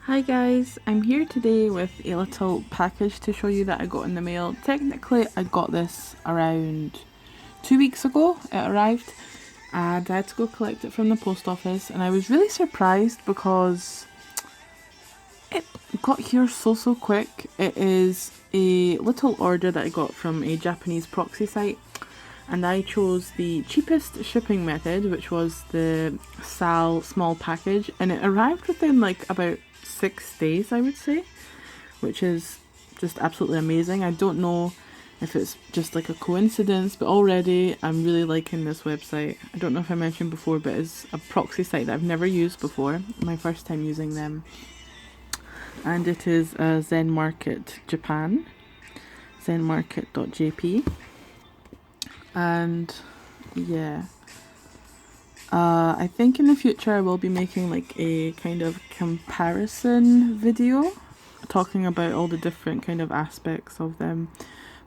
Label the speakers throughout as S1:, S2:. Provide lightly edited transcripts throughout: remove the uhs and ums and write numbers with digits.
S1: Hi guys, I'm here today with a little package to show you that I got in the mail. Technically I got this around 2 weeks ago, it arrived, and I had to go collect it from the post office, and I was really surprised because it got here so quick. It is a little order that I got from a Japanese proxy site, and I chose the cheapest shipping method, which was the SAL small package, and it arrived within like about 6 days, I would say, which is just absolutely amazing. I don't know if it's just like a coincidence, but already I'm really liking this website. I don't know if I mentioned before, but it's a proxy site that I've never used before, my first time using them, and it is ZenMarket Japan, zenmarket.jp. And yeah, I think in the future I will be making like a kind of comparison video talking about all the different kind of aspects of them,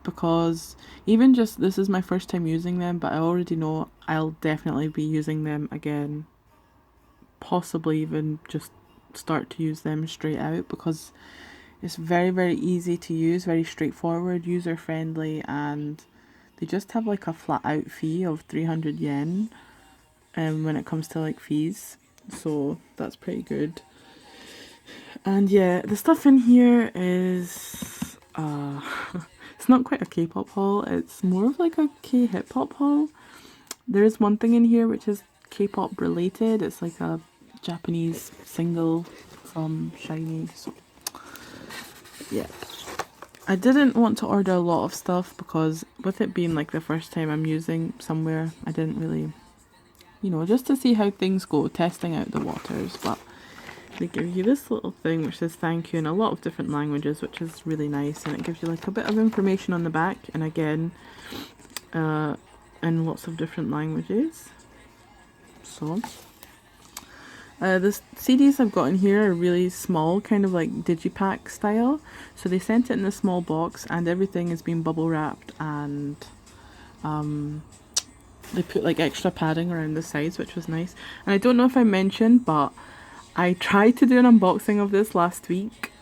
S1: because even just this is my first time using them, but I already know I'll definitely be using them again, possibly even just start to use them straight out, because it's very easy to use, very straightforward, user friendly, and they just have like a flat out fee of 300 yen when it comes to like fees, so that's pretty good. And yeah, the stuff in here is it's not quite a K-pop haul, it's more of like a K-hip hop haul. There is one thing in here which is K-pop related. It's like a Japanese single from SHINee, so yeah. I didn't want to order a lot of stuff because with it being like the first time I'm using somewhere, I didn't really, just to see how things go, testing out the waters. But they give you this little thing which says thank you in a lot of different languages, which is really nice, and it gives you like a bit of information on the back, and again, in lots of different languages. So the CDs I've got in here are really small, kind of like digipack style. So they sent it in a small box, and everything has been bubble wrapped, and they put like extra padding around the sides, which was nice. And I don't know if I mentioned, but I tried to do an unboxing of this last week,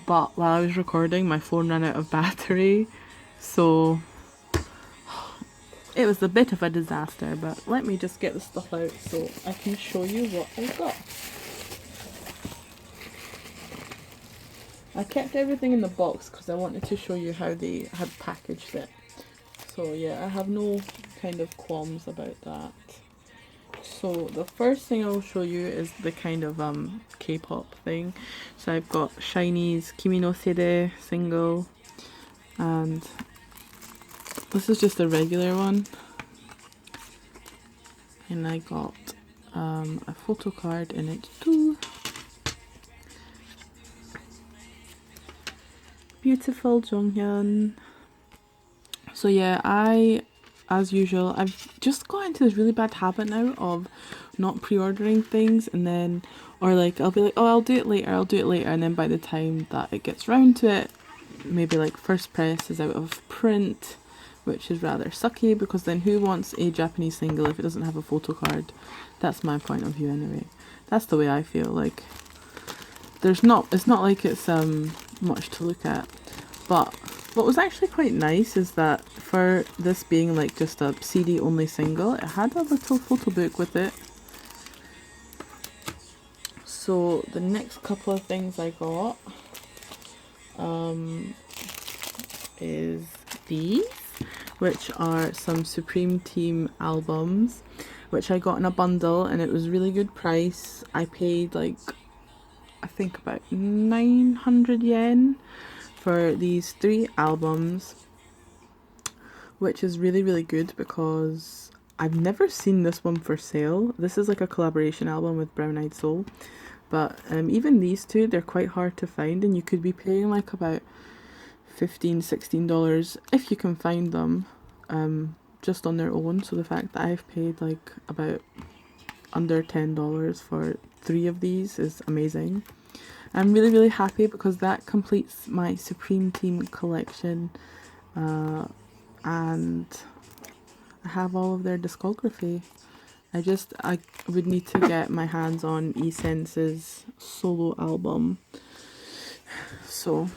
S1: but while I was recording, my phone ran out of battery, so it was a bit of a disaster. But let me just get the stuff out so I can show you what I got. I kept everything in the box because I wanted to show you how they had packaged it. So yeah, I have no kind of qualms about that. So the first thing I'll show you is the kind of K-pop thing. So I've got SHINee's Kimi no Sere single, and this is just a regular one. And I got a photo card in it too. Beautiful Jonghyun. So yeah, as usual, I've just got into this really bad habit now of not pre-ordering things, and then, or like, I'll be like, oh, I'll do it later, and then by the time that it gets round to it, maybe like first press is out of print, which is rather sucky, because then who wants a Japanese single if it doesn't have a photo card? That's my point of view anyway. That's the way I feel. Like, it's not like it's much to look at. But what was actually quite nice is that for this being like just a CD only single, it had a little photo book with it. So the next couple of things I got is these, which are some Supreme Team albums, which I got in a bundle, and it was really good price. I paid like, I think about 900 yen for these 3 albums, which is really good because I've never seen this one for sale. This is like a collaboration album with Brown Eyed Soul, but even these 2, they're quite hard to find, and you could be paying like about $15-16 if you can find them just on their own. So the fact that I've paid like about under $10 for 3 of these is amazing. I'm really happy because that completes my Supreme Team collection, and I have all of their discography. I would need to get my hands on E-Sense's solo album, So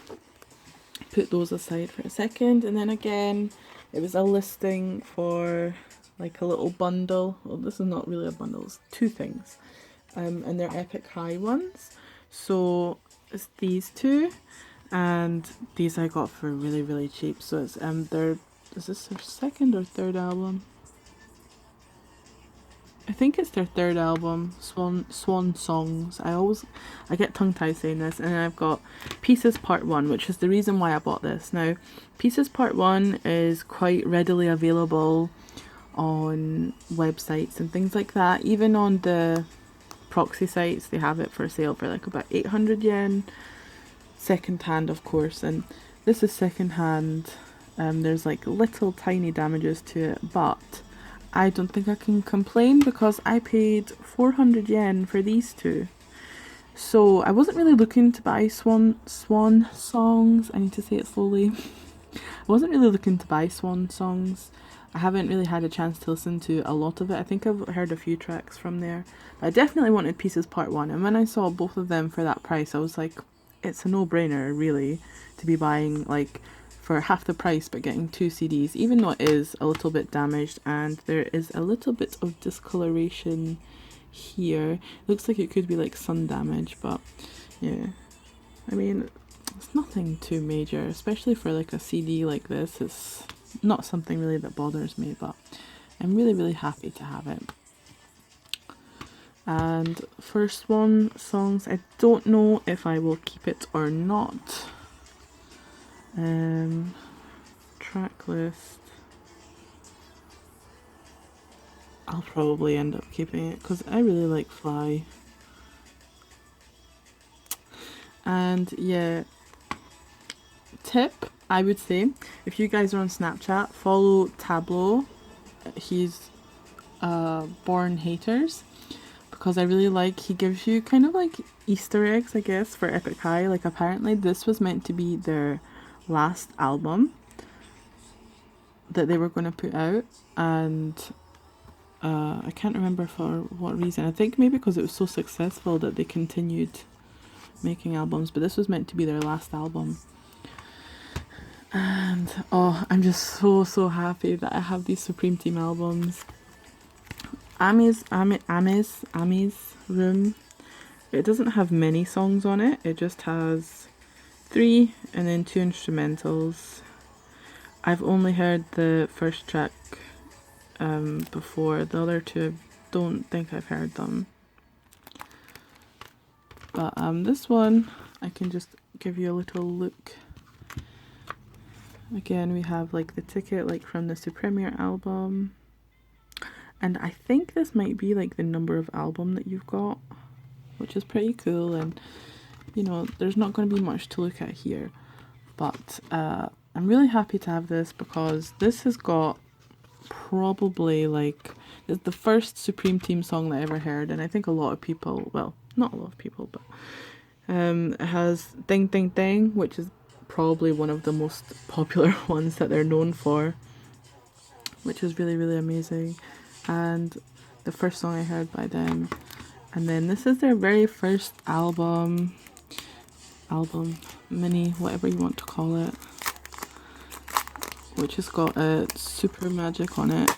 S1: put those aside for a second, and then again it was a listing for like a little bundle. Well, this is not really a bundle, it's two things, and they're Epic High ones. So it's these two, and these I got for really cheap. So it's is this their second or third album? I think it's their third album, Swan Songs. I get tongue tied saying this. And then I've got Pieces Part 1, which is the reason why I bought this. Now, Pieces Part 1 is quite readily available on websites and things like that. Even on the proxy sites, they have it for sale for like about 800 yen. Second hand, of course. And this is second hand. There's like little tiny damages to it, but I don't think I can complain because I paid 400 yen for these two. So I wasn't really looking to buy Swan Songs. I need to say it slowly. I wasn't really looking to buy Swan Songs. I haven't really had a chance to listen to a lot of it. I think I've heard a few tracks from there. But I definitely wanted Pieces Part 1. And when I saw both of them for that price, I was like, it's a no-brainer, really, to be buying like for half the price but getting two CDs, even though it is a little bit damaged and there is a little bit of discoloration here. Looks like it could be like sun damage, but yeah, I mean, it's nothing too major, especially for like a CD like this. It's not something really that bothers me, but I'm really happy to have it. And for Swan Songs, I don't know if I will keep it or not. Track list. I'll probably end up keeping it because I really like Fly. And yeah, tip, I would say, if you guys are on Snapchat, follow Tableau. He's Born Haters, because I really like, he gives you kind of like Easter eggs, I guess, for Epic High. Like apparently this was meant to be their last album that they were going to put out, and I can't remember for what reason. I think maybe because it was so successful that they continued making albums, but this was meant to be their last album. And oh, I'm just so happy that I have these Supreme Team albums. Ami's Room, it doesn't have many songs on it. It just has 3 and then 2 instrumentals. I've only heard the first track before. The other 2, I don't think I've heard them. But this one, I can just give you a little look. Again, we have like the ticket like from the Supremier album. And I think this might be like the number of album that you've got, which is pretty cool. And you know, there's not going to be much to look at here, but I'm really happy to have this because this has got probably like, it's the first Supreme Team song that I ever heard, and I think a lot of people, well, not a lot of people, but it has Ding Ding Ding, which is probably one of the most popular ones that they're known for, which is really amazing. And the first song I heard by them. And then this is their very first album, mini, whatever you want to call it, which has got a Super Magic on it.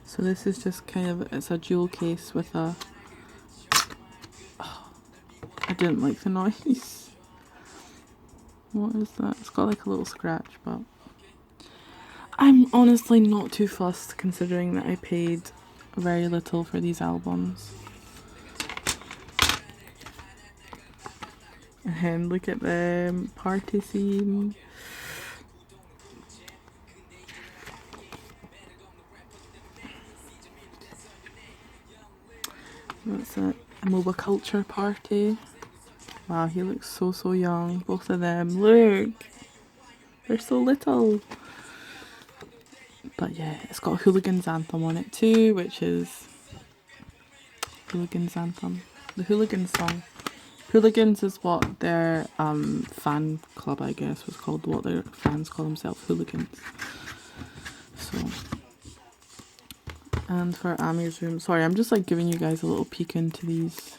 S1: So this is just kind of, it's a jewel case with a, oh, I didn't like the noise. What is that? It's got like a little scratch, but I'm honestly not too fussed considering that I paid very little for these albums. And look at the party scene. That's it. A MOBA culture party. Wow, he looks so young. Both of them. Look! They're so little. But yeah, it's got Hooligan's Anthem on it too, which is Hooligan's Anthem. The Hooligans song. Hooligans is what their fan club, I guess, was called. What their fans call themselves, Hooligans. So, And for Amir's room, sorry, I'm just like giving you guys a little peek into these.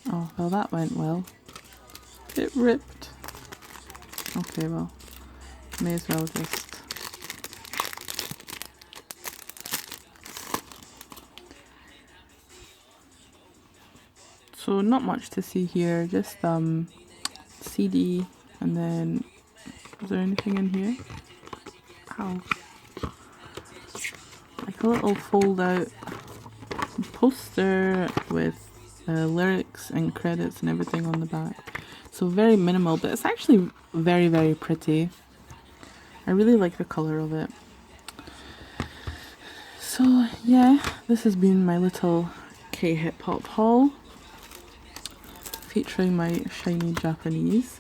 S1: Oh, well, that went well. It ripped. Okay, well, may as well just... So not much to see here, just CD, and then, is there anything in here? Ow. Like a little fold out poster with lyrics and credits and everything on the back. So very minimal, but it's actually very, very pretty. I really like the color of it. So yeah, this has been my little K-hip-hop haul featuring my shiny Japanese.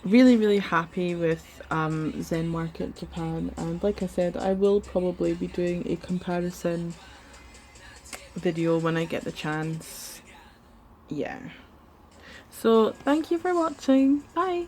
S1: Really, really happy with ZenMarket Japan, and like I said, I will probably be doing a comparison video when I get the chance. Yeah. So thank you for watching. Bye.